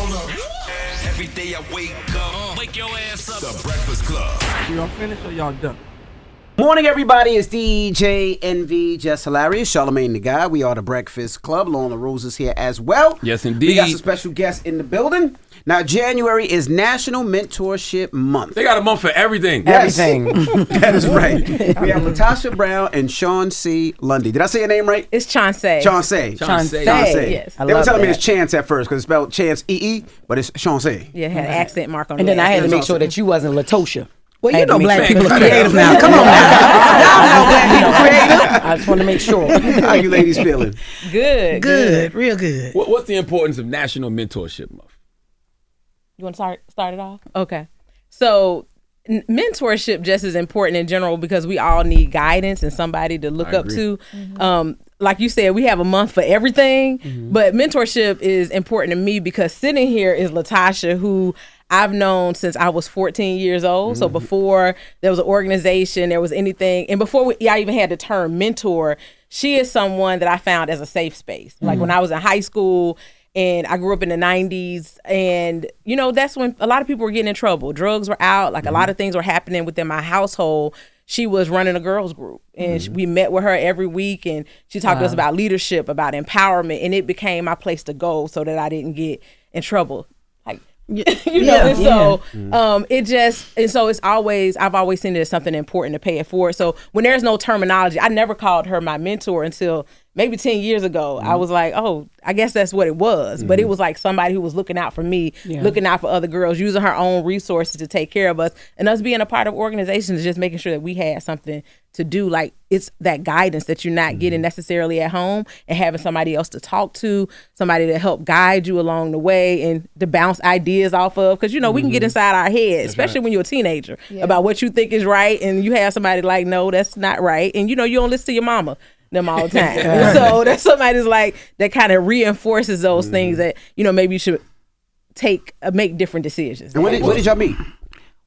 Every day I wake up, wake your ass up. The Breakfast Club. Y'all finished or y'all done? Morning, everybody. It's DJ NV, Jess Hilarious, Charlamagne the Guy. We are the Breakfast Club. Loren LoRosa's here as well. Yes, indeed. We got some special guests in the building. Now, January is National Mentorship Month. They got a month for everything. Yes. Everything. That is right. We have LaTosha Brown and Chancee Lundy. Did I say your name right? It's Chancee. Chancee. Chancee. Yes. They were telling me it's Chance at first because it's spelled Chance E-E, but it's Chancee. Yeah, it had an accent mark on it. And then I had to make sure that you wasn't LaTosha. Well, you know black people are creative now. Come on now. Y'all know black people creative. I just want to make sure. How you ladies feeling? Good. Real good. What's the importance of National Mentorship Month? You want to start it off? Okay. So mentorship just is important in general because we all need guidance and somebody to look up to. Like you said, we have a month for everything, but mentorship is important to me because sitting here is LaTosha, who I've known since I was 14 years old. So before there was an organization, there was anything, and before I even had the term mentor, she is someone that I found as a safe space. Like when I was in high school, and I grew up in the 90s, and you know, that's when a lot of people were getting in trouble. Drugs were out, like a lot of things were happening within my household. She was running a girls group, and we met with her every week, and she talked to us about leadership, about empowerment, and it became my place to go so that I didn't get in trouble. Like, you know, and so it's always, I've always seen it as something important to pay it forward. So when there's no terminology, I never called her my mentor until maybe 10 years ago. I was like, oh, I guess that's what it was. But it was like somebody who was looking out for me, looking out for other girls, using her own resources to take care of us. And us being a part of organizations, just making sure that we had something to do. Like, it's that guidance that you're not getting necessarily at home, and having somebody else to talk to, somebody to help guide you along the way and to bounce ideas off of. Because, you know, we can get inside our head, especially when you're a teenager, about what you think is right. And you have somebody like, no, that's not right. And, you know, you don't listen to your mama them all the time. And so that's somebody's like, that kind of reinforces those things that, you know, maybe you should make different decisions. And when did y'all meet?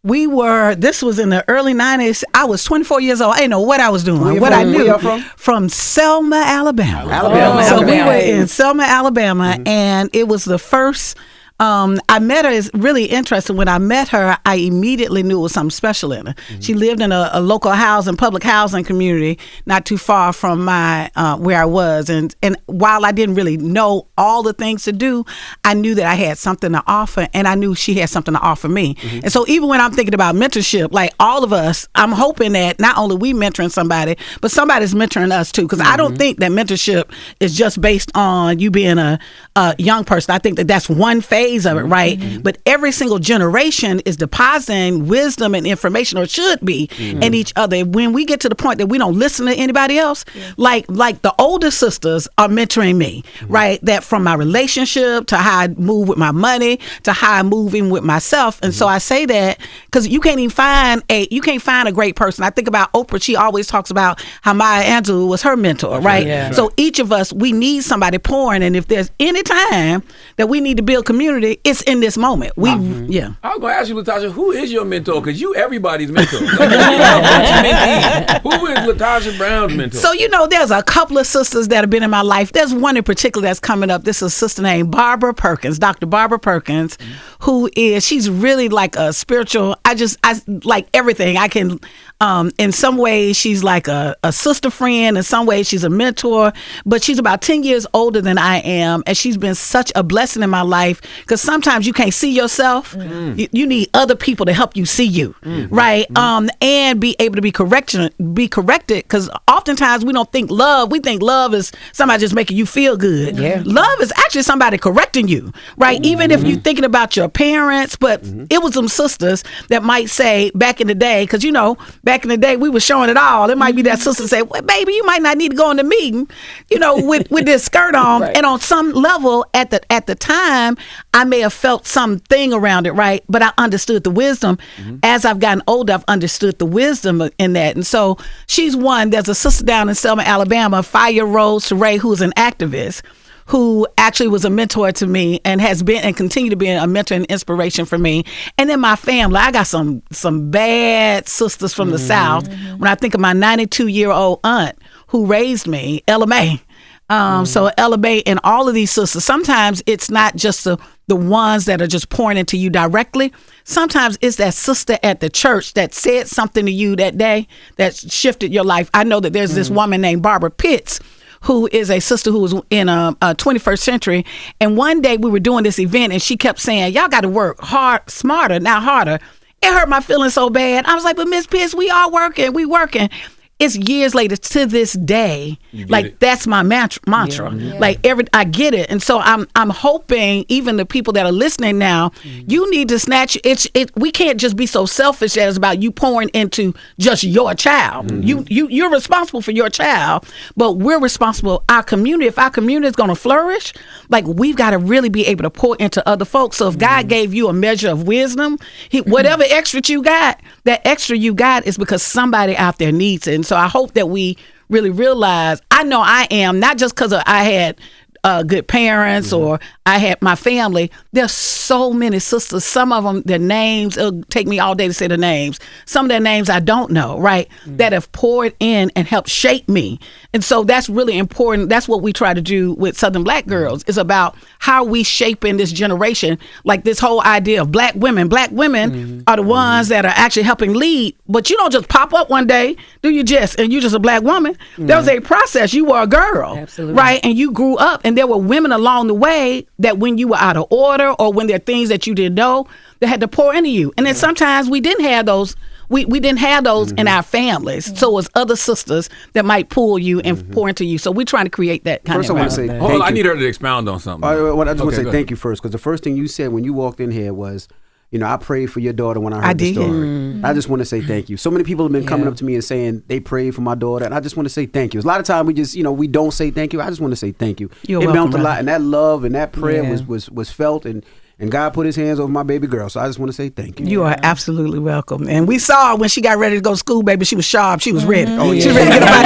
This was in the early 90s. I was 24 years old. I didn't know what I was doing. What I knew. From Selma, Alabama. So we were in Selma, Alabama, and it was the first. I met her. It's really interesting. When I met her, I immediately knew it was something special in her. She lived in a local public housing community, not too far from my where I was. And while I didn't really know all the things to do, I knew that I had something to offer, and I knew she had something to offer me. And so even when I'm thinking about mentorship, like all of us, I'm hoping that not only we mentoring somebody, but somebody's mentoring us too. Because I don't think that mentorship is just based on you being a young person. I think that that's one phase of it, right? But every single generation is depositing wisdom and information, or should be, in each other. When we get to the point that we don't listen to anybody else, like the older sisters are mentoring me, right? That from my relationship to how I move with my money to how I'm moving with myself. And so I say that because you can't find a great person. I think about Oprah. She always talks about how Maya Angelou was her mentor, right? Yeah. So each of us, we need somebody pouring. And if there's any time that we need to build community, it's in this moment. I was going to ask you, LaTosha, who is your mentor? Because you everybody's mentor. Who is LaTosha Brown's mentor? So, you know, there's a couple of sisters that have been in my life. There's one in particular that's coming up. This is a sister named Barbara Perkins, Dr. Barbara Perkins, she's really like a spiritual, I like everything. I can, in some ways, she's like a sister friend. In some ways, she's a mentor. But she's about 10 years older than I am. And she's been such a blessing in my life. Because sometimes you can't see yourself. You need other people to help you see you, right? And be able to be corrected. Because oftentimes we don't think love. We think love is somebody just making you feel good. Love is actually somebody correcting you, right? Even if you're thinking about your parents. But it was some sisters that might say back in the day, because, you know, back in the day we were showing it all. It might be that sister say, well, baby, you might not need to go in the meeting, you know, with this skirt on. Right. And on some level at the time, I may have felt something around it, right? But I understood the wisdom. As I've gotten older, I've understood the wisdom in that. And so she's one. There's a sister down in Selma, Alabama, Fire Rose Ray, who's an activist, who actually was a mentor to me and has been and continue to be a mentor and inspiration for me. And then my family, I got some bad sisters from the South. When I think of my 92-year-old aunt who raised me, Ella Mae. So Ella Mae and all of these sisters, sometimes it's not just the the ones that are just pouring into you directly. Sometimes it's that sister at the church that said something to you that day that shifted your life. I know that there's this woman named Barbara Pitts, who is a sister who was in a 21st century. And one day we were doing this event and she kept saying, y'all got to work hard, smarter, not harder. It hurt my feelings so bad. I was like, but Miss Pitts, we working. It's years later to this day, like that's my mantra. Yeah. Like I get it, and so I'm hoping even the people that are listening now, you need to snatch it. We can't just be so selfish that it's about you pouring into just your child. You're responsible for your child, but we're responsible our community. If our community is going to flourish, like we've got to really be able to pour into other folks. So if God gave you a measure of wisdom, whatever extra you got, that extra you got is because somebody out there needs it. And so I hope that we really realize, I know I am, not just because I had good parents or I had my family. There's so many sisters. Some of them, their names, it'll take me all day to say the names. Some of their names I don't know, right? That have poured in and helped shape me. And so that's really important. That's what we try to do with Southern Black girls. It's about how we shaping this generation. Like this whole idea of black women. Black women are the ones that are actually helping lead. But you don't just pop up one day, do you, Jess? And you just a black woman. There was a process. You were a girl, Absolutely. right? And you grew up. And there were women along the way that when you were out of order or when there are things that you didn't know, that had to pour into you. And then sometimes we didn't have those. We didn't have those in our families. So it was other sisters that might pull you and pour into you. So we're trying to create that kind First, of I want to say environment. thank you. I need her to expound on something. I just want to say go thank you first, because the first thing you said when you walked in here was, I prayed for your daughter when I heard the did. story. I just want to say thank you. So many people have been coming up to me and saying they prayed for my daughter, and I just want to say thank you. A lot of time we just, we don't say thank you. I just want to say thank you. You're it welcome, meant a lot, brother. and that love and that prayer was felt, and God put his hands over my baby girl. So I just want to say thank you. You are absolutely welcome. And we saw when she got ready to go to school, baby, she was sharp. She was ready. Oh, yeah. She was ready to get up out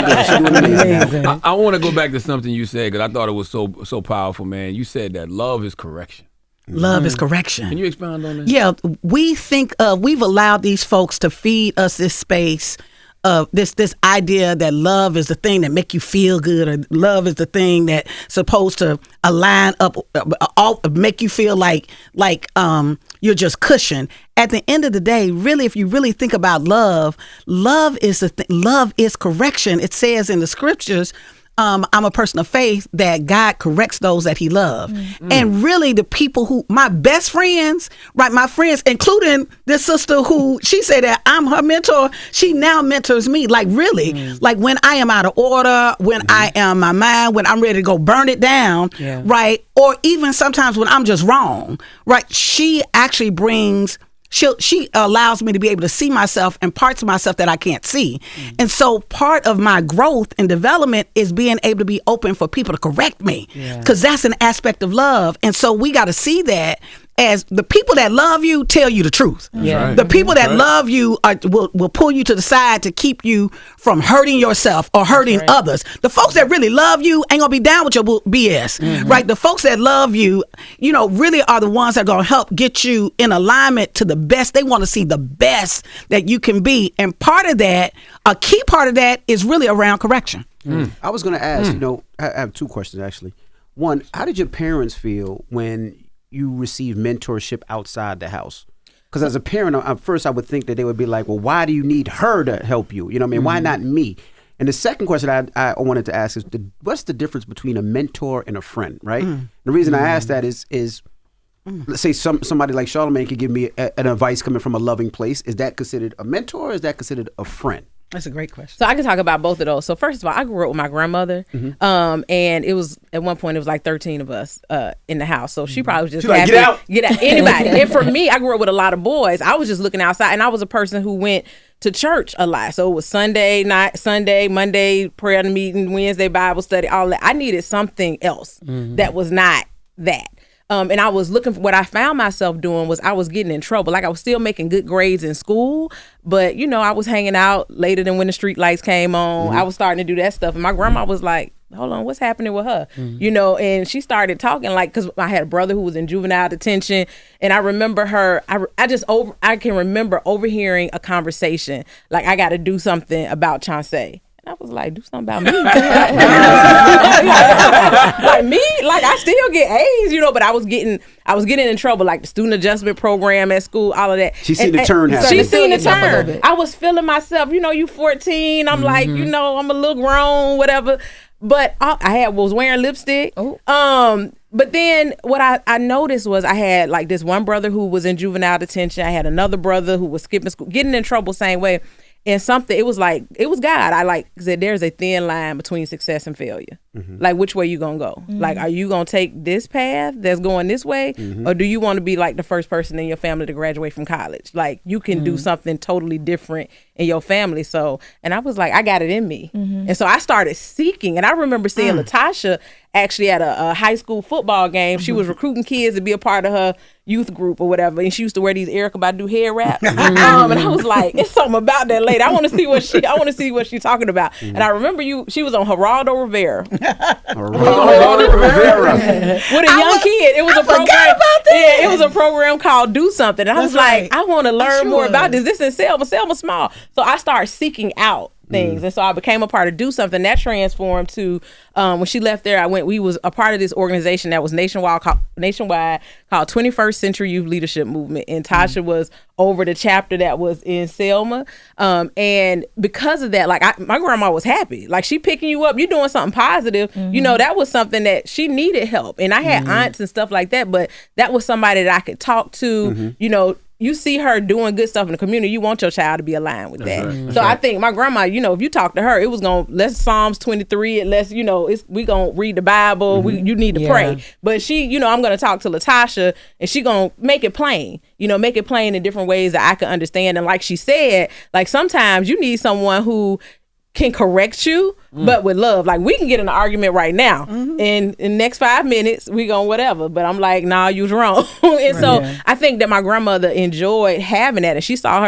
that She doing amazing. I want to go back to something you said because I thought it was so powerful, man. You said that love is correction. door. Love is correction. Can you expound on that? Yeah, we've allowed these folks to feed us this space of this idea that love is the thing that make you feel good, or love is the thing that's supposed to align up, make you feel like you're just cushioned. At the end of the day, really, if you really think about love is love is correction. It says in the scriptures, I'm a person of faith that God corrects those that he loves. And really the people who, my best friends, right, my friends, including this sister who, she said that I'm her mentor, she now mentors me. Like really, like when I am out of order, when I am my mind, when I'm ready to go burn it down, right? Or even sometimes when I'm just wrong, right? She actually brings, she allows me to be able to see myself and parts of myself that I can't see. And so part of my growth and development is being able to be open for people to correct me, because that's an aspect of love. And so we got to see that as the people that love you tell you the truth. Yeah. The people that love you will pull you to the side to keep you from hurting yourself or hurting others. The folks that really love you ain't gonna be down with your BS, right? The folks that love you, really are the ones that are gonna help get you in alignment to the best. They want to see the best that you can be. And part of that, a key part of that is really around correction. I was going to ask, I have two questions actually. One, how did your parents feel when you receive mentorship outside the house? Because as a parent, at first I would think that they would be like, well, why do you need her to help you? You know what I mean? Why not me? And the second question I wanted to ask is, what's the difference between a mentor and a friend, right? The reason I ask that is let's say somebody like Charlamagne could give me an advice coming from a loving place. Is that considered a mentor or is that considered a friend? That's a great question. So I can talk about both of those. So first of all, I grew up with my grandmother, and it was at one point it was like 13 of us in the house. So she probably was just happy, get out anybody. And for me, I grew up with a lot of boys. I was just looking outside, and I was a person who went to church a lot. So it was Sunday night, Sunday, Monday prayer meeting, Wednesday Bible study, all that. I needed something else that was not that. And I was looking for what I found myself doing was I was getting in trouble. Like I was still making good grades in school, but I was hanging out later than when the street lights came on. I was starting to do that stuff. And my grandma was like, hold on, what's happening with her? And she started talking because I had a brother who was in juvenile detention. And I remember her, I can remember overhearing a conversation. Like I got to do something about Chancee. And I was like, do something about me. Like me, like I still get A's, but I was getting in trouble, like the student adjustment program at school, all of that. She seen the turn happen. She seen the turn. I was feeling myself, you 14. I'm like, I'm a little grown, whatever. But I was wearing lipstick. But then what I noticed was I had like this one brother who was in juvenile detention. I had another brother who was skipping school, getting in trouble same way. And it was God. I said, there's a thin line between success and failure. Like, which way you gonna go? Like, are you gonna take this path that's going this way? Or do you want to be like the first person in your family to graduate from college? Like, you can do something totally different in your family. So, and I was like, I got it in me. And so I started seeking. And I remember seeing LaTosha actually at a high school football game. She was recruiting kids to be a part of her youth group or whatever. And she used to wear these Erykah Badu hair wraps. And I was like, it's something about that lady. I want to see what she's talking about. And I remember she was on Geraldo Rivera. With a young kid. It was a program. Yeah, it was a program called Do Something. And I was like, I want to learn more about this. This is Selma small. So I started seeking out things. And so I became a part of Do Something. That transformed to when she left there, we was a part of this organization that was nationwide called 21st Century Youth Leadership Movement. And Tasha was over the chapter that was in Selma. And because of that, like my grandma was happy. Like, she picking you up, you doing something positive. That was something that she needed help. And I had aunts and stuff like that, but that was somebody that I could talk to, you see her doing good stuff in the community, you want your child to be aligned with that. Right. So I think my grandma, if you talk to her, it was let's Psalms 23, let's, we gonna read the Bible, you need to pray. But she, I'm gonna talk to LaTosha and she gonna make it plain, make it plain in different ways that I can understand. And like she said, like sometimes you need someone who can correct you, but with love. Like, we can get in an argument right now, and in the next 5 minutes, we gon' whatever. But I'm like, nah, you was wrong. And so I think that my grandmother enjoyed having that, and she saw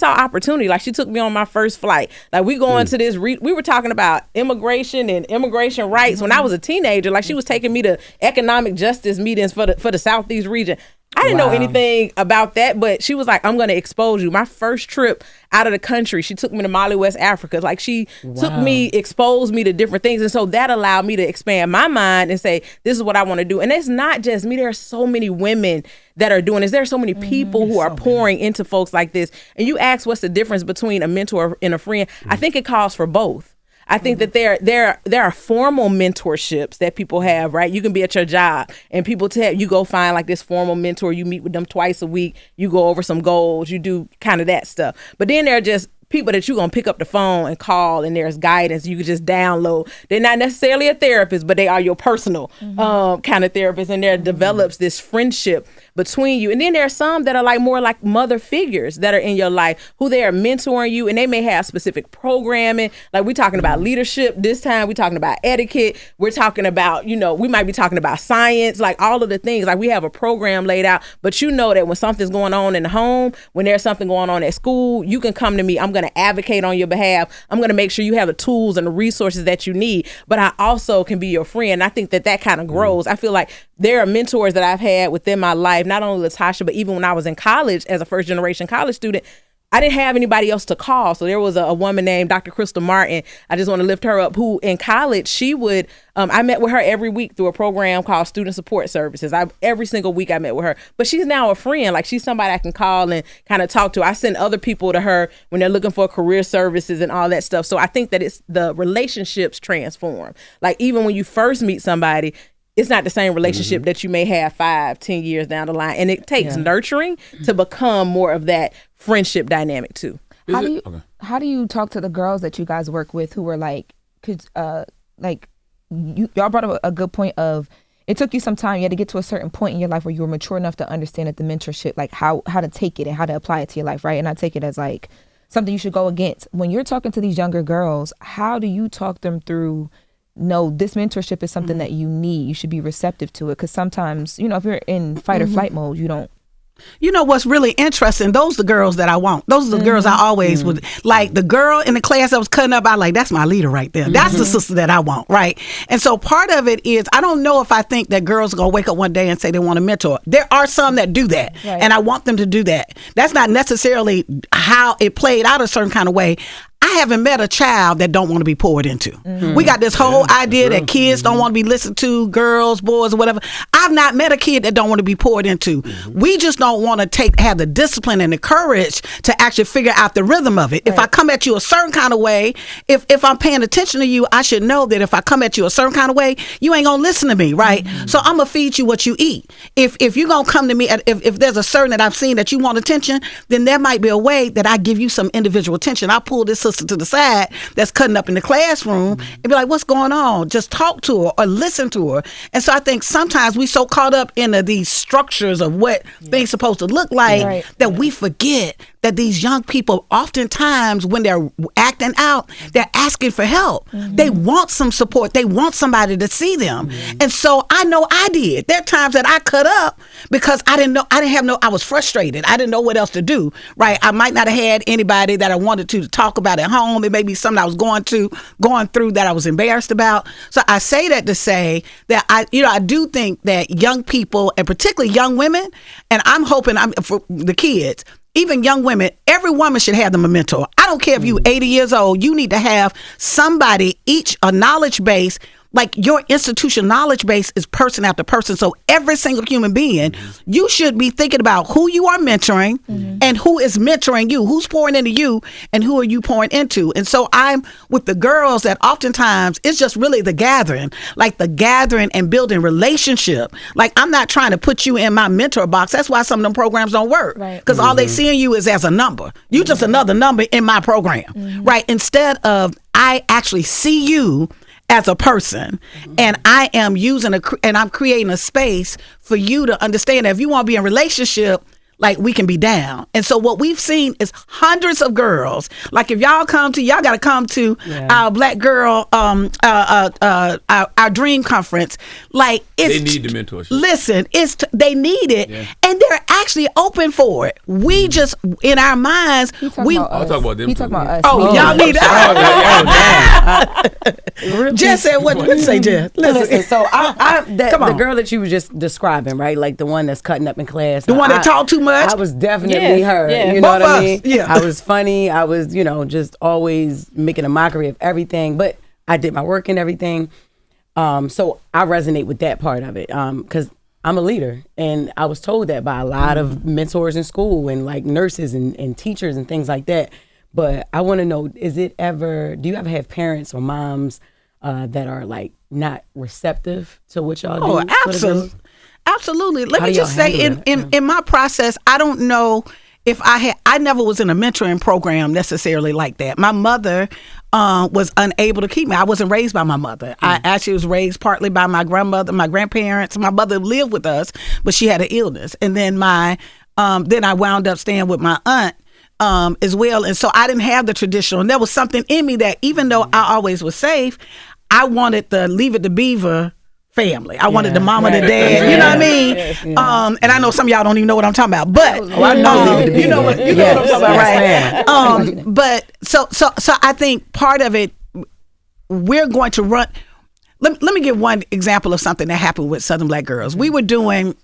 opportunity. Like, she took me on my first flight. Like, we going to this, we were talking about immigration and immigration rights when I was a teenager. Like, she was taking me to economic justice meetings for the Southeast region. I didn't know anything about that, but she was like, I'm going to expose you. My first trip out of the country, she took me to Mali, West Africa. Like, she exposed me to different things. And so that allowed me to expand my mind and say, this is what I want to do. And it's not just me. There are so many women that are doing this. There are so many people who are pouring into folks like this. And you ask what's the difference between a mentor and a friend. I think it calls for both. I think that there are formal mentorships that people have, right? You can be at your job and people tell you go find like this formal mentor. You meet with them twice a week. You go over some goals. You do kind of that stuff. But then there are just people that you're going to pick up the phone and call, and there's guidance you can just download. They're not necessarily a therapist, but they are your personal kind of therapist. And there develops this friendship between you. And then there are some that are like more like mother figures that are in your life who they are mentoring you, and they may have specific programming. Like, we're talking about leadership this time. We're talking about etiquette. We're talking about, we might be talking about science, like all of the things. Like, we have a program laid out, but that when something's going on in the home, when there's something going on at school, you can come to me. I'm going to advocate on your behalf. I'm going to make sure you have the tools and the resources that you need, but I also can be your friend. I think that kind of grows. I feel like there are mentors that I've had within my life, not only LaTosha, but even when I was in college as a first generation college student, I didn't have anybody else to call. So there was a woman named Dr. Crystal Martin. I just want to lift her up, who in college, she would, I met with her every week through a program called Student Support Services. Every single week I met with her, but she's now a friend. Like, she's somebody I can call and kind of talk to. I send other people to her when they're looking for career services and all that stuff. So I think that it's the relationships transform. Like, even when you first meet somebody, it's not the same relationship that you may have 5-10 years down the line. And it takes nurturing to become more of that friendship dynamic too. How do you talk to the girls that you guys work with who are like, y'all brought up a good point of, it took you some time. You had to get to a certain point in your life where you were mature enough to understand that the mentorship, like how to take it and how to apply it to your life, right? And I take it as like something you should go against. When you're talking to these younger girls, how do you talk them through, no, this mentorship is something that you need. You should be receptive to it. Because sometimes, if you're in fight or flight mode, you don't. You know what's really interesting? Those are the girls that I want. Those are the girls I always would like. The girl in the class that was cutting up, I like, that's my leader right there. That's the sister that I want, right? And so part of it is, I don't know if I think that girls are going to wake up one day and say they want a mentor. There are some that do that, and I want them to do that. That's not necessarily how it played out a certain kind of way. I haven't met a child that don't want to be poured into. We got this whole idea that kids don't want to be listened to, girls, boys, or whatever. I've not met a kid that don't want to be poured into. We just don't want to have the discipline and the courage to actually figure out the rhythm of it. If I come at you a certain kind of way, if I'm paying attention to you, I should know that if I come at you a certain kind of way, you ain't gonna listen to me, right? So I'm gonna feed you what you eat. If you're gonna come to me, if there's a certain that I've seen that you want attention, then there might be a way that I give you some individual attention. I pull this sister to the side that's cutting up in the classroom and be like, what's going on? Just talk to her or listen to her. And so I think sometimes we so caught up in these structures of what things supposed to look like that we forget that these young people, oftentimes when they're acting out, they're asking for help. They want some support. They want somebody to see them. And so I know I did. There are times that I cut up because I was frustrated. I didn't know what else to do, right? I might not have had anybody that I wanted to talk about at home. It may be something I was going through that I was embarrassed about. So I say that to say that I do think that young people, and particularly young women, and I'm hoping for the kids, even young women, every woman should have them a mentor. I don't care if you 80 years old, you need to have somebody, a knowledge base. Like your institution knowledge base is person after person. So every single human being, you should be thinking about who you are mentoring and who is mentoring you, who's pouring into you and who are you pouring into. And so I'm with the girls that oftentimes it's just really the gathering and building relationship. Like I'm not trying to put you in my mentor box. That's why some of them programs don't work. Because all they see in you is as a number. You just another number in my program, right? Instead of I actually see you as a person, and I am and I'm creating a space for you to understand that if you want to be in a relationship, like we can be down. And so what we've seen is hundreds of girls. Like if y'all got to come to our Black Girl, our Dream Conference. Like they need the mentorship. Listen, they need it, and they're actually open for it. We just in our minds, I'll talk about them. He talking about us. Oh, y'all need that. Jess said, "What did you say, Jess?" Listen, so the girl that you were just describing, right? Like the one that's cutting up in class, the one that talked too much. I was definitely her. Yeah. You know what I Both mean? us, yeah. I was funny. I was, just always making a mockery of everything. But I did my work and everything. So I resonate with that part of it. Because I'm a leader. And I was told that by a lot of mentors in school and like nurses and teachers and things like that. But I want to know, do you ever have parents or moms that are like not receptive to what y'all do? Oh, absolutely. Absolutely. Let me just say, in my process, I don't know if I never was in a mentoring program necessarily like that. My mother was unable to keep me. I wasn't raised by my mother. I actually was raised partly by my grandmother, my grandparents. My mother lived with us, but she had an illness. And then then I wound up staying with my aunt as well. And so I didn't have the traditional. And there was something in me that even though I always was safe, I wanted the Leave It to Beaver family. I wanted the mama, the dad, you know what I mean? And I know some of y'all don't even know what I'm talking about, but I know you know what I'm talking about, right? But so I think part of it, we're going to run. Let me give one example of something that happened with Southern Black Girls. We were doing,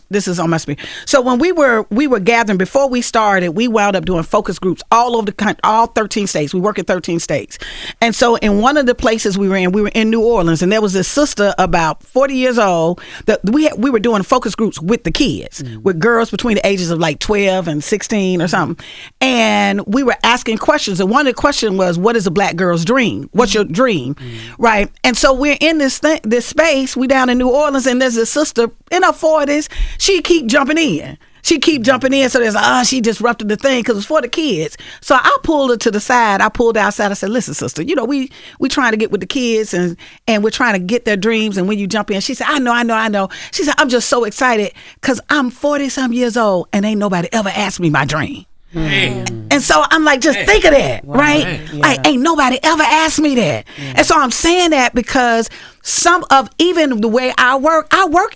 this is on my screen. So when we were gathering, before we started, we wound up doing focus groups all over the country, all 13 states. We work in 13 states. And so in one of the places we were in New Orleans, and there was this sister about 40 years old that we were doing focus groups with the kids, with girls between the ages of like 12 and 16 or something. And we were asking questions. And one of the questions was, what is a Black girl's dream? What's your dream? Right? And so we're in this space, we down in New Orleans, and there's this sister in her 40s. She keep jumping in. So there's she disrupted the thing because it's for the kids. So I pulled her to the side. I pulled her outside. I said, listen, sister, we trying to get with the kids and we're trying to get their dreams. And when you jump in, she said, I know. She said, I'm just so excited because I'm 40-some years old and ain't nobody ever asked me my dream. And so I'm like, just think of that, right? Like, ain't nobody ever asked me that. And so I'm saying that because some of even the way I work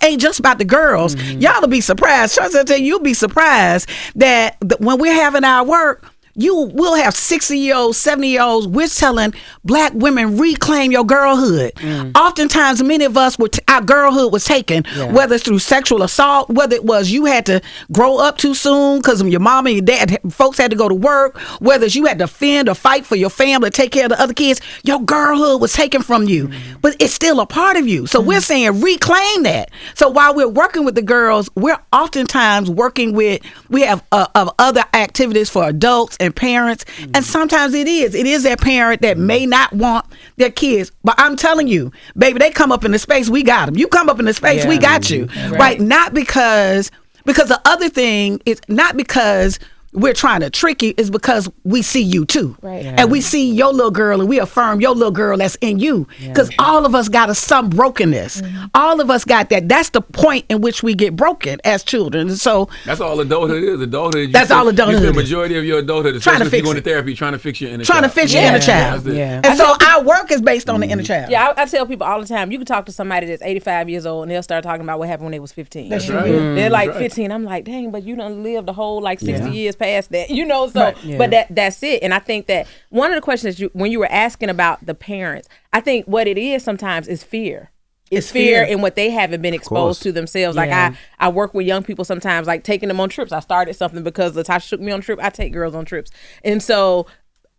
ain't just about the girls. Y'all will be surprised. Chancee, I tell you, you'll be surprised that when we're having our work, you will have 60-year-olds, 70-year-olds. We're telling black women, reclaim your girlhood. Oftentimes, many of us, our girlhood was taken, whether it's through sexual assault, whether it was you had to grow up too soon because your mom and your dad, folks had to go to work, whether it's you had to fend or fight for your family, take care of the other kids. Your girlhood was taken from you, but it's still a part of you. So we're saying reclaim that. So while we're working with the girls, we're oftentimes working with, we have other activities for adults and parents, and sometimes it is that parent that may not want their kids, but I'm telling you, baby, they come up in the space, we got them. You come up in the space, we got you. Right? Not because the other thing is not because we're trying to trick you, is because we see you too. Right. And we see your little girl and we affirm your little girl that's in you. Because all of us got some brokenness. All of us got that. That's the point in which we get broken as children. And so that's all adulthood is. Adulthood. That's all adulthood. You spend the majority of your adulthood, especially if you're going to therapy, trying to fix your inner child. Trying to fix your inner child. And so our work is based on the inner child. Yeah, I tell people all the time, you can talk to somebody that's 85 years old and they'll start talking about what happened when they was 15. That's right. They're like 15. I'm like, dang, but you done lived the whole like 60 years past that. You know, so but that's it. And I think that one of the questions when you were asking about the parents, I think what it is sometimes is fear. It's fear in what they haven't been exposed to themselves. Like I work with young people sometimes, like taking them on trips. I started something because LaTosha took me on a trip. I take girls on trips. And so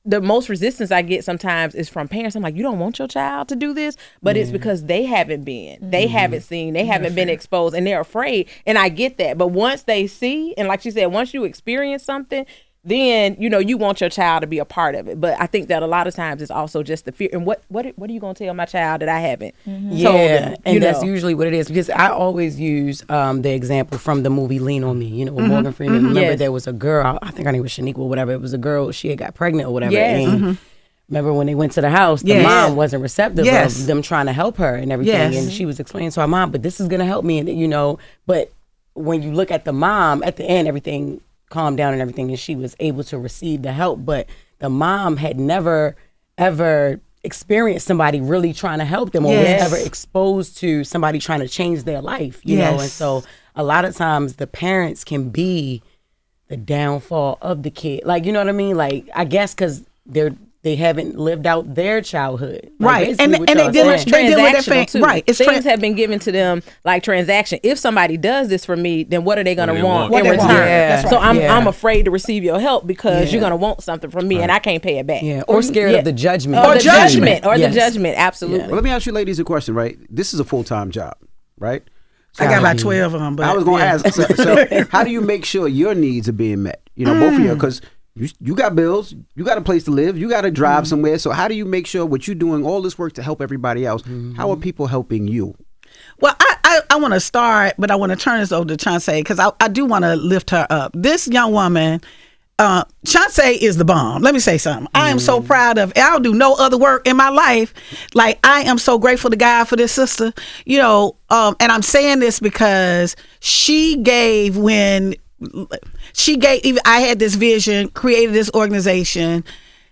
the most resistance I get sometimes is from parents. I'm like, you don't want your child to do this? But it's because they haven't been. They haven't seen. They haven't been exposed. And they're afraid. And I get that. But once they see, and like she said, once you experience something, then, you know, you want your child to be a part of it. But I think that a lot of times it's also just the fear. And what are you going to tell my child that I haven't told them? And that's usually what it is. Because I always use the example from the movie Lean on Me, you know, with Morgan Freeman. Remember there was a girl, I think her name was Shaniqua or whatever. It was a girl, she had got pregnant or whatever. And remember when they went to the house, the mom wasn't receptive of them trying to help her and everything. And she was explaining to her mom, but this is going to help me. And, you know, but when you look at the mom, at the end, everything calmed down and everything, and she was able to receive the help. But the mom had never ever experienced somebody really trying to help them or was ever exposed to somebody trying to change their life, you know. And so a lot of times the parents can be the downfall of the kid, like, you know what I mean, like, I guess because they haven't lived out their childhood. Right. And they deal with their family. Right. It's things have been given to them like transaction. If somebody does this for me, then what are they going to want in return? Yeah. So I'm afraid to receive your help because you're going to want something from me and I can't pay it back. Yeah. Or scared of the judgment. Or the judgment. Absolutely. Well, let me ask you ladies a question, right? This is a full-time job, right? So I got about 12 of them. But I was going to ask, so how do you make sure your needs are being met? You know, both of you, because you got bills, you got a place to live, you got to drive somewhere. So how do you make sure what you're doing, all this work to help everybody else, how are people helping you? Well, I want to start, but I want to turn this over to Chancee because I do want to lift her up. This young woman, Chancee is the bomb. Let me say something. I am so proud of, I don't do no other work in my life. Like, I am so grateful to God for this sister, you know, and I'm saying this because she gave I had this vision, created this organization.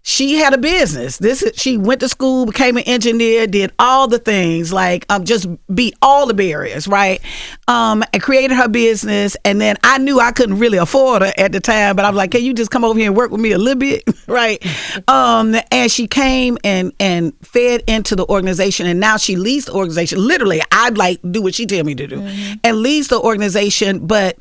She had a business. She went to school, became an engineer, did all the things, like just beat all the barriers, right? And created her business. And then I knew I couldn't really afford her at the time, but I was like, can you just come over here and work with me a little bit, right? And she came and fed into the organization, and now she leads the organization. Literally, I'd like do what she tell me to do, and leads the organization, but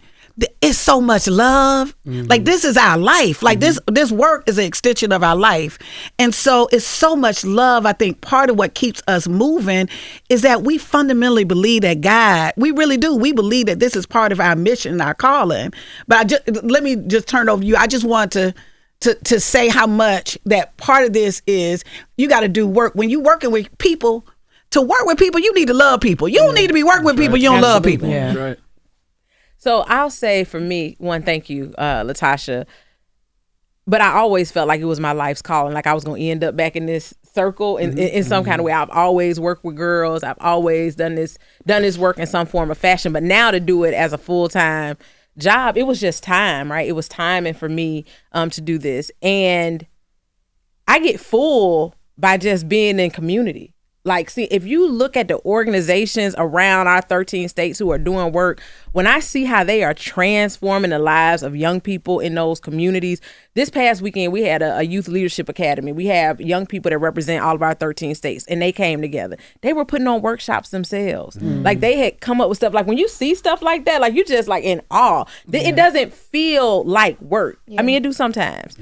it's so much love. Like, this is our life. Like, this work is an extension of our life. And so it's so much love. I think part of what keeps us moving is that we fundamentally believe that God, we really do. We believe that this is part of our mission and our calling. But let me just turn it over to you. I just want to say how much that part of this is you got to do work. When you're working with people, to work with people, you need to love people. You don't need to be working with people you don't love people. Yeah. Right. So I'll say for me, one, thank you, LaTosha. But I always felt like it was my life's calling. Like I was going to end up back in this circle in some kind of way. I've always worked with girls. I've always done this work in some form of fashion. But now to do it as a full-time job, it was just time, right? It was timing for me to do this. And I get full by just being in community. Like, see, if you look at the organizations around our 13 states who are doing work, when I see how they are transforming the lives of young people in those communities, this past weekend, we had a youth leadership academy. We have young people that represent all of our 13 states, and they came together. They were putting on workshops themselves. Like they had come up with stuff. Like when you see stuff like that, like you just like in awe. It doesn't feel like work. I mean, it do sometimes,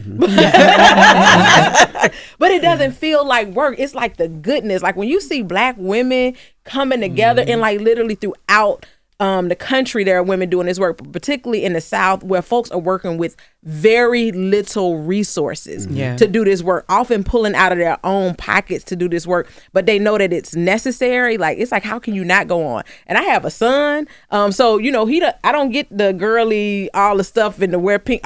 but it doesn't feel like work. It's like the goodness. Like when you see Black women coming together and like literally throughout the country, there are women doing this work, particularly in the South, where folks are working with very little resources to do this work, often pulling out of their own pockets to do this work, but they know that it's necessary. Like, it's like, how can you not go on? And I have a son, so, you know, I don't get the girly, all the stuff and the wear pink,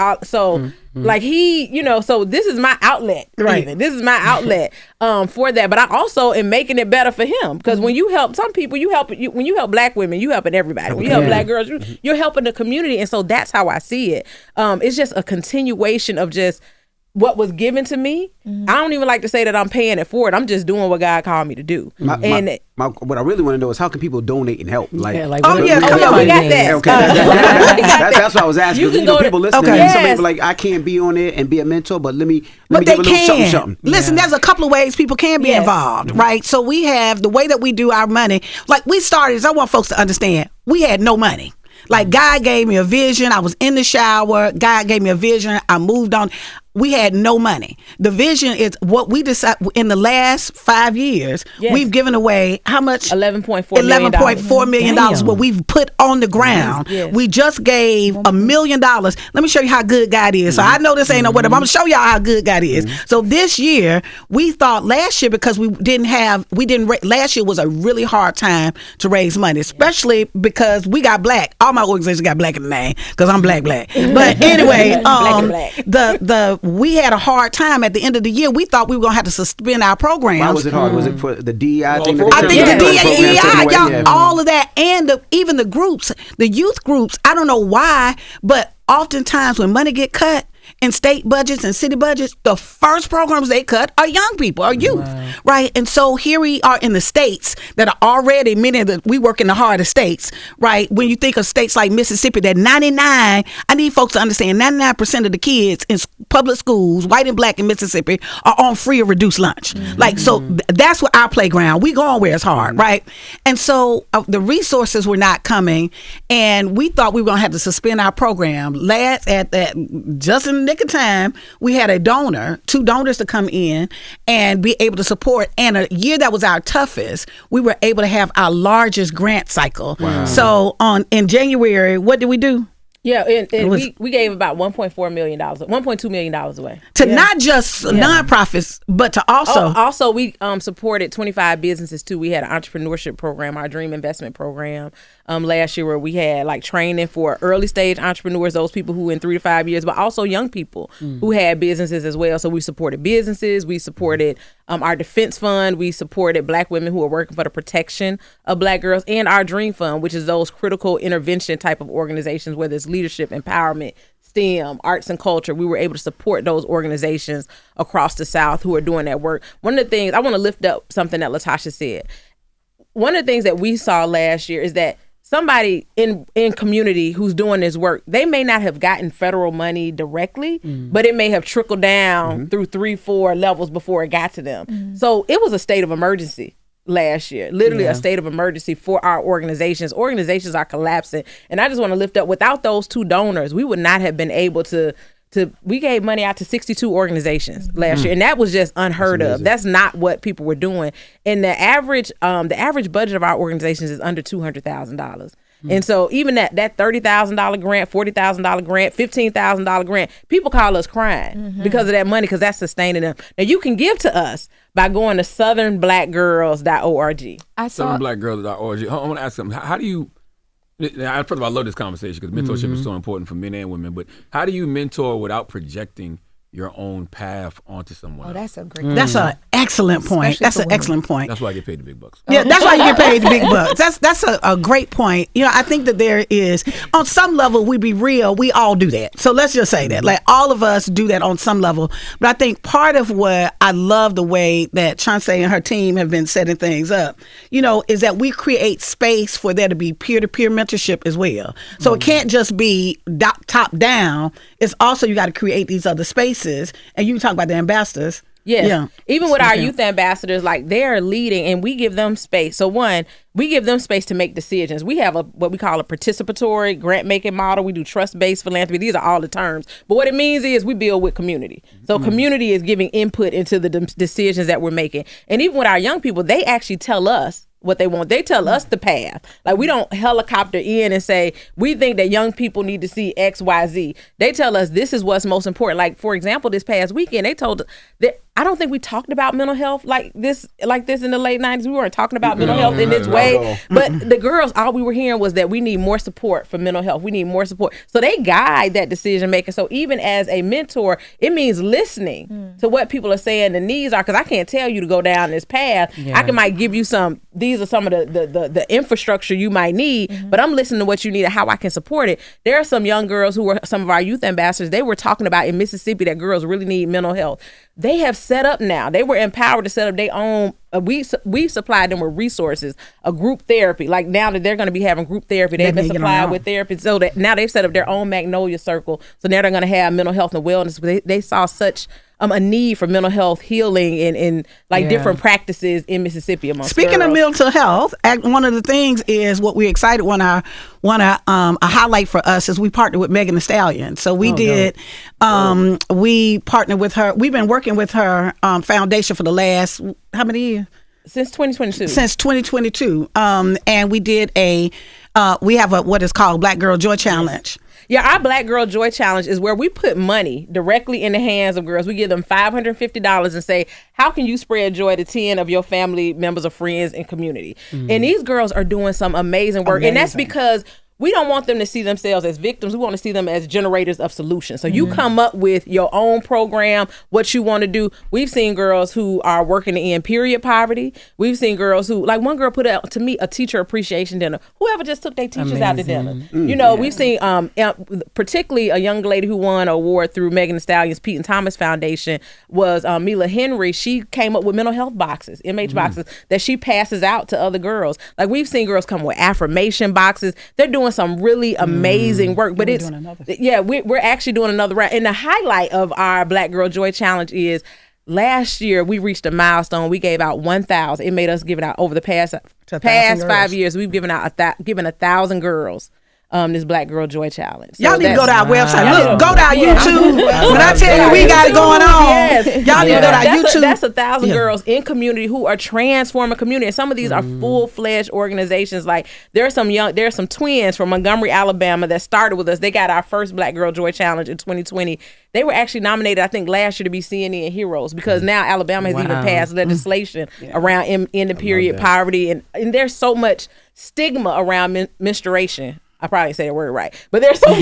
like he, you know, so this is my outlet. Right. Even. This is my outlet for that. But I also am making it better for him, because when you help some people, when you help Black women, you helping everybody. When you help Black girls, you're helping the community. And so that's how I see it. It's just a continuation of just what was given to me. I don't even like to say that I'm paying it forward. I'm just doing what God called me to do. What I really want to know is how can people donate and help? Like, we got that. Okay, that's what I was asking. You know, people listening, some people like, I can't be on it and be a mentor, but let me give a little something. Listen, there's a couple of ways people can be involved, right? So we have the way that we do our money. Like we started, I want folks to understand, we had no money. Like God gave me a vision. I was in the shower. God gave me a vision. I moved on. We had no money. The vision is what we decided in the last 5 years. We've given away how much? $11.4 million. What we've put on the ground. We just gave $1 million. Let me show you how good God is. So I know this ain't no whatever. I'm gonna show y'all how good God is. So this year, we thought last year, because last year was a really hard time to raise money, especially because we got Black. All my organizations got Black in the name because I'm Black. But anyway, we had a hard time at the end of the year. We thought we were gonna have to suspend our programs. Why was it hard? Was it for the DEI thing? I think the DEI, all of that, and even the groups, the youth groups. I don't know why, but oftentimes when money get cut in state budgets and city budgets, the first programs they cut are young people, are youth, right? And so here we are in the states that are already, we work in the hardest states, right? When you think of states like Mississippi, that 99, I need folks to understand, 99% of the kids in public schools, white and Black in Mississippi, are on free or reduced lunch. Like, so that's what our playground, we going where it's hard, right? And so the resources were not coming, and we thought we were gonna have to suspend our program. Just in the nick of time, we had two donors to come in and be able to support. And a year that was our toughest, we were able to have our largest grant cycle. So in January, what did we do? Yeah, and we gave about $1.4 million, $1.2 million away. To not just nonprofits, but to also... Also, we supported 25 businesses, too. We had an entrepreneurship program, our Dream Investment Program, last year, where we had like training for early stage entrepreneurs, those people who in 3 to 5 years, but also young people who had businesses as well. So we supported businesses. We supported our defense fund. We supported Black women who are working for the protection of Black girls, and our Dream Fund, which is those critical intervention type of organizations, whether it's leadership, empowerment, STEM, arts and culture. We were able to support those organizations across the South who are doing that work. One of the things, I want to lift up something that LaTosha said. One of the things that we saw last year is that somebody in community who's doing this work, they may not have gotten federal money directly, but it may have trickled down through 3-4 levels before it got to them. So it was a state of emergency last year, literally a state of emergency for our organizations. Organizations are collapsing. And I just want to lift up, without those two donors, we would not have been able to we gave money out to 62 organizations last year, and that was just unheard of. That's not what people were doing. And the average budget of our organizations is under $200,000. And so even that $30,000 grant, $40,000 grant, $15,000 grant, people call us crying because of that money, because that's sustaining them. Now you can give to us by going to southernblackgirls.org. Southernblackgirls.org. I want to ask something. How do you... First of all, I love this conversation because mentorship is so important for men and women. But how do you mentor without projecting your own path onto someone else? That's a great. That's an excellent point. That's an excellent point. That's why I get paid the big bucks. Yeah, that's why you get paid the big bucks. That's a great point. You know, I think that there is, on some level, we be real, we all do that. So let's just say that. Like, all of us do that on some level. But I think part of what I love the way that Chancee and her team have been setting things up, you know, is that we create space for there to be peer-to-peer mentorship as well. So it can't just be top down. it's also you got to create these other spaces. And you talk about the ambassadors. Yes. Yeah. Even with our youth ambassadors, like they're leading and we give them space. So one, we give them space to make decisions. We have what we call a participatory grant making model. We do trust-based philanthropy. These are all the terms. But what it means is we build with community. So community is giving input into the decisions that we're making. And even with our young people, they actually tell us what they want. They tell us the path. Like we don't helicopter in and say, we think that young people need to see X, Y, Z. They tell us this is what's most important. Like for example, this past weekend, they told us that I don't think we talked about mental health like this in the late 90s. We weren't talking about mental health in this way. But the girls, all we were hearing was that we need more support for mental health. We need more support. So they guide that decision making. So even as a mentor, it means listening to what people are saying the needs are. Because I can't tell you to go down this path. I might give you these are some of the infrastructure you might need, but I'm listening to what you need and how I can support it. There are some young girls who were some of our youth ambassadors. They were talking about in Mississippi that girls really need mental health. They have set up now. They were empowered to set up their own. We supplied them with resources, a group therapy. Like now that they're going to be having group therapy, they've been supplied with therapy. So that now they've set up their own Magnolia Circle. So now they're going to have mental health and wellness. They saw such a need for mental health healing and different practices in Mississippi amongst Speaking girls. of mental health, one of the things is what we're excited want to highlight for us is we partnered with Megan Thee Stallion. So we we partnered with her. We've been working with her foundation for the last how many years? Since 2022. Since 2022. And we did we have what is called Black Girl Joy Challenge. Yeah, our Black Girl Joy Challenge is where we put money directly in the hands of girls. We give them $550 and say, how can you spread joy to 10 of your family members or friends and community? And these girls are doing some amazing work. And that's because we don't want them to see themselves as victims. We want to see them as generators of solutions. So you come up with your own program, what you want to do. We've seen girls who are working to end period poverty. We've seen girls who, like one girl put out to me a teacher appreciation dinner. Whoever just took their teachers out to dinner. We've seen particularly a young lady who won an award through Megan Thee Stallion's Pete and Thomas Foundation was Mila Henry. She came up with mental health boxes, MH boxes, that she passes out to other girls. Like we've seen girls come with affirmation boxes. They're doing some really amazing work, but we're actually doing another round. And the highlight of our Black Girl Joy Challenge is last year we reached a milestone. We gave out 1,000. It made us give it out over the past 5 years. We've given out 1,000 girls this Black Girl Joy Challenge. So y'all need to go to our website. Look, go to our YouTube. When I tell you we got it going on, y'all need to go to our YouTube. That's 1,000 girls in community who are transforming community. And some of these are full-fledged organizations. Like there are some twins from Montgomery, Alabama that started with us. They got our first Black Girl Joy Challenge in 2020. They were actually nominated, I think, last year to be CNN Heroes because now Alabama has even passed legislation around ending period poverty. And there's so much stigma around menstruation. I probably didn't say the word right, but there's so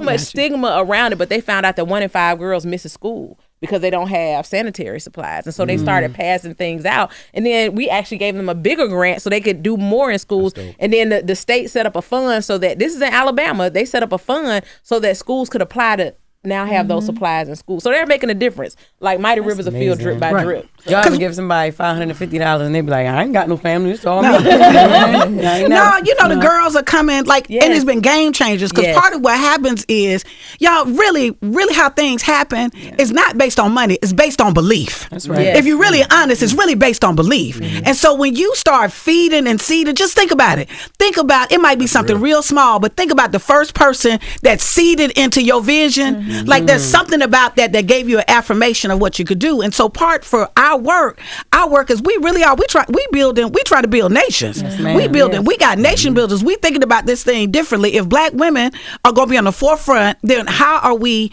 much stigma around it. But they found out that 1 in 5 girls misses school because they don't have sanitary supplies, and so they started passing things out. And then we actually gave them a bigger grant so they could do more in schools. And then the state set up a fund so that this is in Alabama. They set up a fund so that schools could apply to now have those supplies in school. So they're making a difference. Like mighty rivers of field drip by drip. Y'all can give somebody $550 and they be like, I ain't got no family. It's all me. The girls are coming and it's been game changers because part of what happens is y'all really how things happen is not based on money. It's based on belief. That's right. If you're really honest, it's really based on belief. And so when you start feeding and seeding, just think about it. It might be something real small, but think about the first person that seeded into your vision. Like there's something about that gave you an affirmation of what you could do. And so part for our work is we really are. We try to build nations. We got nation builders. We thinking about this thing differently. If Black women are going to be on the forefront, then how are we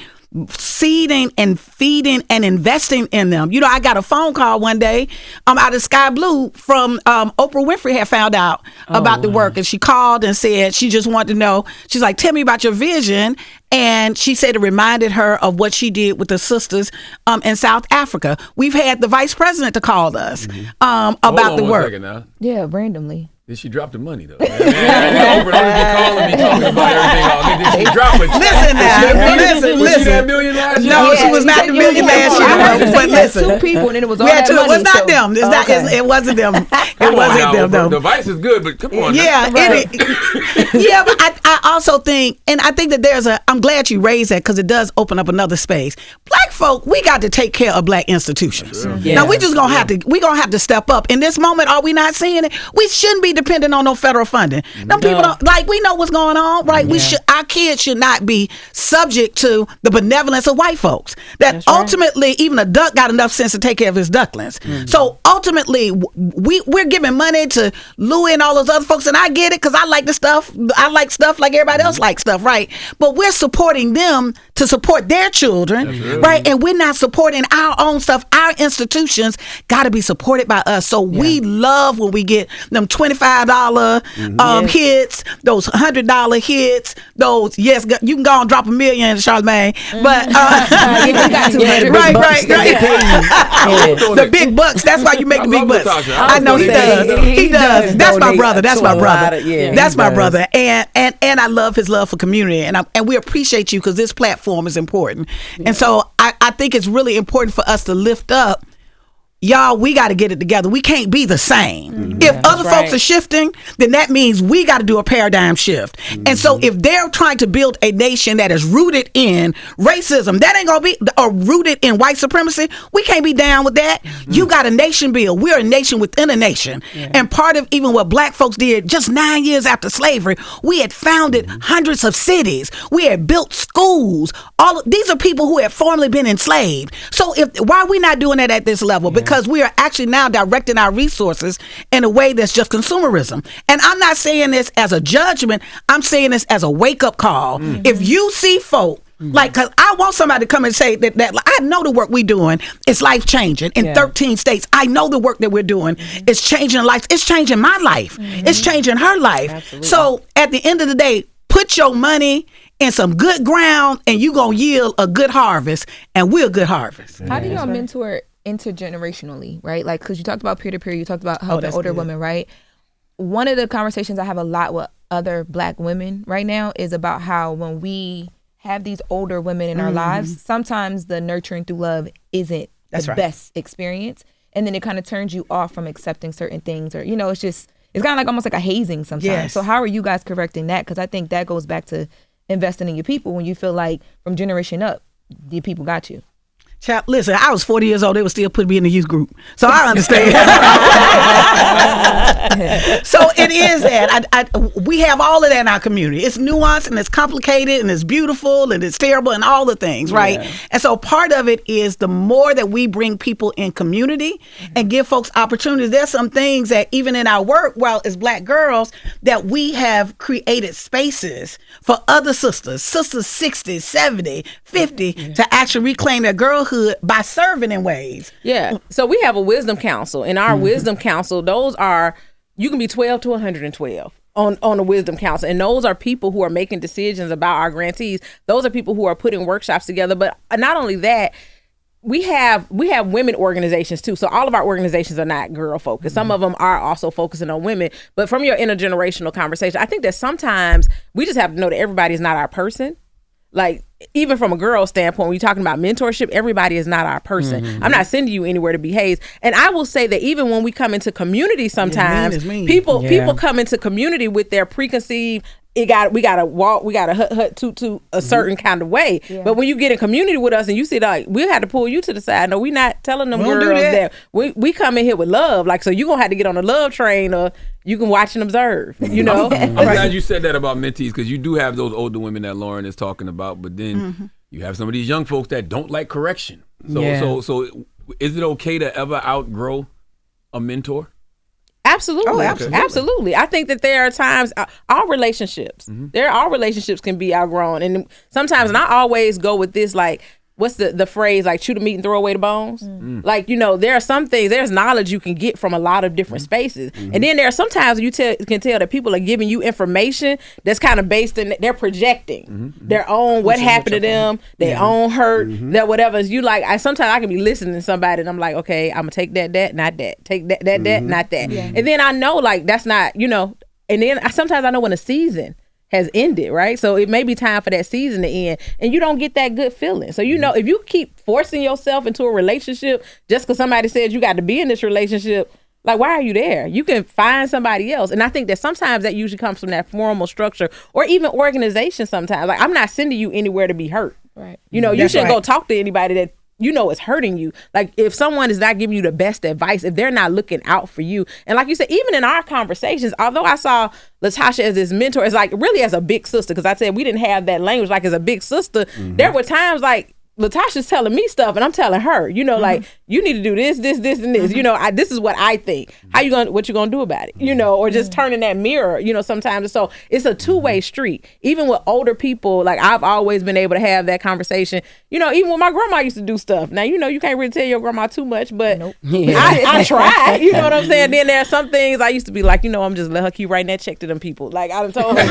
seeding and feeding and investing in them? I got a phone call one day out of Sky Blue from Oprah Winfrey had found out about the work, and she called and said she just wanted to know. She's like, tell me about your vision. And she said it reminded her of what she did with the sisters in South Africa. We've had the vice president to call us about the work. Yeah, randomly. Did she drop the money though? Oprah always be calling me talking about everything. Did she drop it? Listen. Was she that million last year? No, she was not the million last year. But listen, 2 people and then it was all that money. It was not them. It wasn't them. It wasn't them though. The vice is good, but come on. Yeah, but I also think, and I think that I'm glad you raised that because it does open up another space. Black folk, we got to take care of black institutions. Now we just gonna have to step up. In this moment, are we not seeing it? We shouldn't be dependent on no federal funding. Them people don't, like, we know what's going on, right? Our kids should not be subject to the benevolence of white folks. That ultimately, even a duck got enough sense to take care of his ducklings. So ultimately, we're giving money to Louis and all those other folks, and I get it because I like the stuff. I like stuff like everybody else likes stuff, right? But we're supporting them to support their children, right? And we're not supporting our own stuff. Our institutions got to be supported by us. So we love when we get them $25 hits, those $100 hits, those, yes, you can go and drop $1 million, Charlamagne, but the big bucks. That's why you make the big bucks. I know he does. He does. That's my brother. That's my brother. That's my brother. And I love his love for community, and we appreciate you because this platform is important. And so I think it's really important for us to lift up. Y'all, we got to get it together. We can't be the same. If other folks are shifting, then that means we got to do a paradigm shift. And so if they're trying to build a nation that is rooted in racism, that ain't going to be, or rooted in white supremacy, we can't be down with that. You got a nation build. We're a nation within a nation. And part of even what black folks did just 9 years after slavery, we had founded hundreds of cities. We had built schools. These are people who had formerly been enslaved. So why are we not doing that at this level? Because we are actually now directing our resources in a way that's just consumerism. And I'm not saying this as a judgment. I'm saying this as a wake-up call. If you see folk, like, because I want somebody to come and say that I know the work we're doing is life-changing in 13 states. I know the work that we're doing is changing lives. It's changing my life. It's changing her life. Absolutely. So at the end of the day, put your money in some good ground and you're going to yield a good harvest, and we're a good harvest. How do y'all mentor intergenerationally, right? Like, because you talked about peer-to-peer, you talked about helping older women, right? One of the conversations I have a lot with other black women right now is about how when we have these older women in our lives, sometimes the nurturing through love isn't the best experience. And then it kind of turns you off from accepting certain things, or, it's just, it's kind of like almost like a hazing sometimes. Yes. So how are you guys correcting that? Because I think that goes back to investing in your people when you feel like from generation up, your people got you. Child, listen, I was 40 years old. They would still put me in the youth group. So I understand. So it is that. We have all of that in our community. It's nuanced and it's complicated and it's beautiful and it's terrible and all the things, right? Yeah. And so part of it is the more that we bring people in community and give folks opportunities. There's some things that even in our work, well, as black girls, that we have created spaces for other sisters 60, 70, 50, to actually reclaim their girlhood by serving in ways. Yeah. So we have a wisdom council. In our wisdom council, those are, you can be 12 to 112 on a wisdom council. And those are people who are making decisions about our grantees. Those are people who are putting workshops together. But not only that, we have women organizations too. So all of our organizations are not girl focused. Some of them are also focusing on women. But from your intergenerational conversation, I think that sometimes we just have to know that everybody is not our person. Like, even from a girl standpoint, when you're talking about mentorship, everybody is not our person. I'm not sending you anywhere to be hazed. And I will say that even when we come into community sometimes, people come into community with their preconceived, we gotta walk, we gotta hut to a certain kind of way. Yeah. But when you get in community with us and you see, like, we had to pull you to the side. No, we not telling them girls that we come in here with love. Like, so you gonna have to get on the love train, or you can watch and observe. I'm glad you said that about mentees, because you do have those older women that Loren is talking about, but then you have some of these young folks that don't like correction. So is it okay to ever outgrow a mentor? Absolutely. Absolutely. I think that there are times, all relationships, all relationships can be outgrown. And sometimes, and I always go with this, like, what's the phrase, like, chew the meat and throw away the bones? Like, there are some things, there's knowledge you can get from a lot of different spaces. And then there are sometimes you can tell that people are giving you information that's kind of based in, they're projecting their own, what happened to them, their own hurt, that whatever. You like, sometimes I can be listening to somebody and I'm like, okay, I'm gonna take that, not that. Take that, not that. Yeah. And then I know, like, that's not, and then sometimes I know when a season has ended, right? So it may be time for that season to end, and you don't get that good feeling. So, if you keep forcing yourself into a relationship just because somebody says you got to be in this relationship, Like, why are you there? You can find somebody else. And I think that sometimes that usually comes from that formal structure or even organization sometimes. Like, I'm not sending you anywhere to be hurt. Right. You know, you shouldn't go talk to anybody that you know is hurting you. Like, if someone is not giving you the best advice, if they're not looking out for you. And like you said, even in our conversations, although I saw LaTosha as this mentor, it's like really as a big sister, because I said we didn't have that language, like as a big sister. There were times like LaTosha's telling me stuff and I'm telling her, you know, like, you need to do this, and this. You know, this is what I think. What you gonna do about it? You know, or just turning that mirror, you know, sometimes. So it's a two-way street. Even with older people, like I've always been able to have that conversation. You know, even when my grandma used to do stuff. Now, you know, you can't really tell your grandma too much, but I tried. You know what I'm saying? Then there are some things I used to be like, you know, I'm just let her keep writing that check to them people. Like I done told her.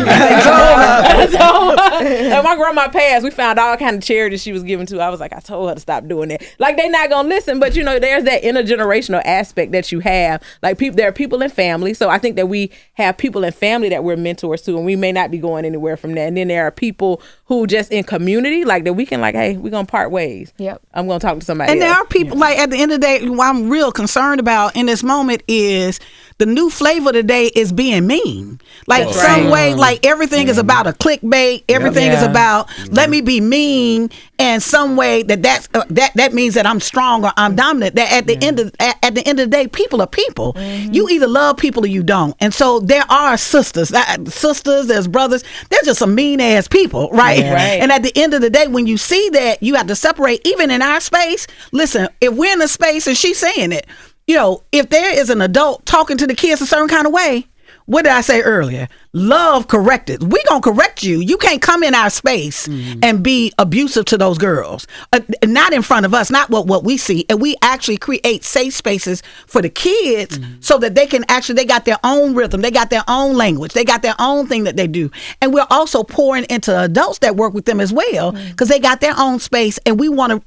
And my grandma passed, we found all kind of charities she was giving to. I was like, I told her to stop doing that. Like they not gonna listen, but you know, there's that intergenerational aspect that you have. Like there are people in family. So I think that we have people in family that we're mentors to, and we may not be going anywhere from that. And then there are people who just in community, like that we can like, hey, we're gonna part ways. Yep. I'm gonna talk to somebody and else. There are people like at the end of the day, what I'm real concerned about in this moment is the new flavor today is being mean. Like some way, like everything is about a clickbait. Everything is about let me be mean, and some way that means that I'm strong or I'm dominant. That at the end of the day, people are people. You either love people or you don't. And so there are sisters, there's brothers. There's just some mean ass people, right? And at the end of the day, when you see that, you have to separate. Even in our space, listen, if we're in a space and she's saying it, you know, if there is an adult talking to the kids a certain kind of way, what did I say earlier? Love corrected. We gonna correct you. You can't come in our space and be abusive to those girls. Not in front of us, not what we see. And we actually create safe spaces for the kids so that they got their own rhythm. They got their own language. They got their own thing that they do. And we're also pouring into adults that work with them as well, because they got their own space, and we want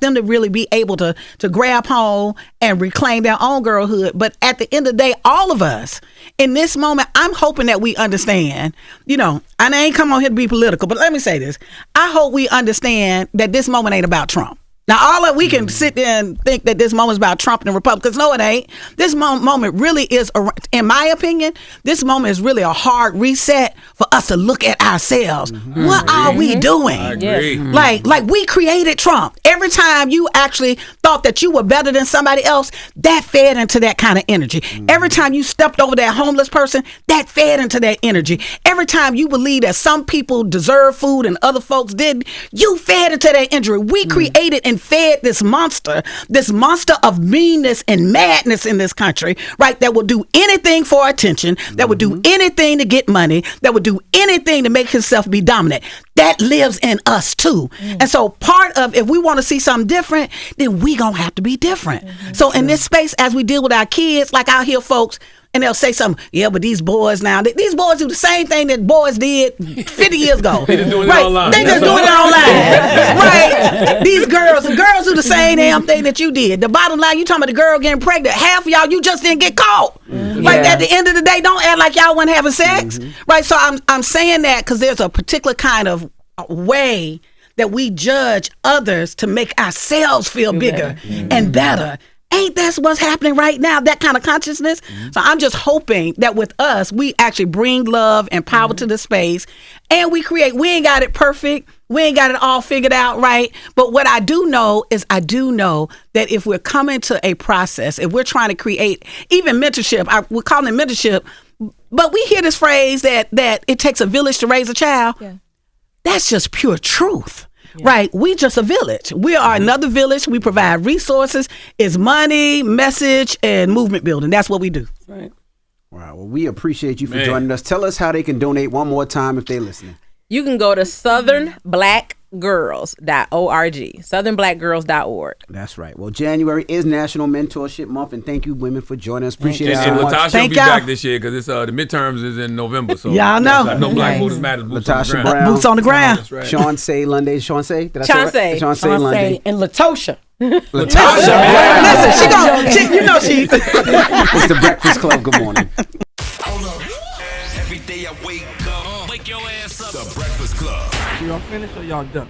them to really be able to grab home and reclaim their own girlhood. But at the end of the day, all of us in this moment, I'm hoping that we understand, you know, and I ain't come on here to be political, but let me say this. I hope we understand that this moment ain't about Trump. Now, all that we can sit there and think that this moment is about Trump and the Republicans. No, it ain't. This moment really is, in my opinion, this moment is really a hard reset for us to look at ourselves. What are we doing? I agree. Like we created Trump. Every time you actually thought that you were better than somebody else, that fed into that kind of energy. Every time you stepped over that homeless person, that fed into that energy. Every time you believe that some people deserve food and other folks didn't, you fed into that energy. We created and fed this monster of meanness and madness in this country, right? That will do anything for attention, that would do anything to get money, that would do anything to make himself be dominant. That lives in us too. And so part of, if we want to see something different, then we gonna have to be different. So in this space, as we deal with our kids, like I'll hear folks, and they'll say something, yeah, but these boys now, these boys do the same thing that boys did 50 years ago. They just doing it online. They just doing it online. Right? The girls do the same damn thing that you did. The bottom line, you talking about the girl getting pregnant. Half of y'all, you just didn't get caught. Like at the end of the day, don't act like y'all wasn't having sex. Right? So I'm saying that because there's a particular kind of way that we judge others to make ourselves feel bigger and better. Ain't that what's happening right now, that kind of consciousness? So I'm just hoping that with us, we actually bring love and power to the space, and we ain't got it perfect. We ain't got it all figured out, right? But what I do know is that if we're coming to a process, if we're trying to create even mentorship, we're calling it mentorship, but we hear this phrase that it takes a village to raise a child. Yeah. That's just pure truth. Yeah. Right. We just a village. We are another village. We provide resources. It's money, message, and movement building. That's what we do. Right. Wow. Well, we appreciate you for joining us. Tell us how they can donate one more time if they're listening. You can go to southernblackgirls.org. southernblackgirls.org. That's right. Well, January is National Mentorship Month, and thank you, women, for joining us. Appreciate it so and much. LaTosha will be back this year because it's the midterms is in November. So y'all know. No Black Voters Matters. LaTosha Brown. Boots on the ground. That's right. Chancee, Lundy. Chancee? Did I say right? Chancee, Lundy. And LaTosha. LaTosha. Listen, you know she. It's the Breakfast Club. Good morning. Hold up. Every day I wake up, wake your ass up. The Breakfast Club. Y'all finished or y'all done?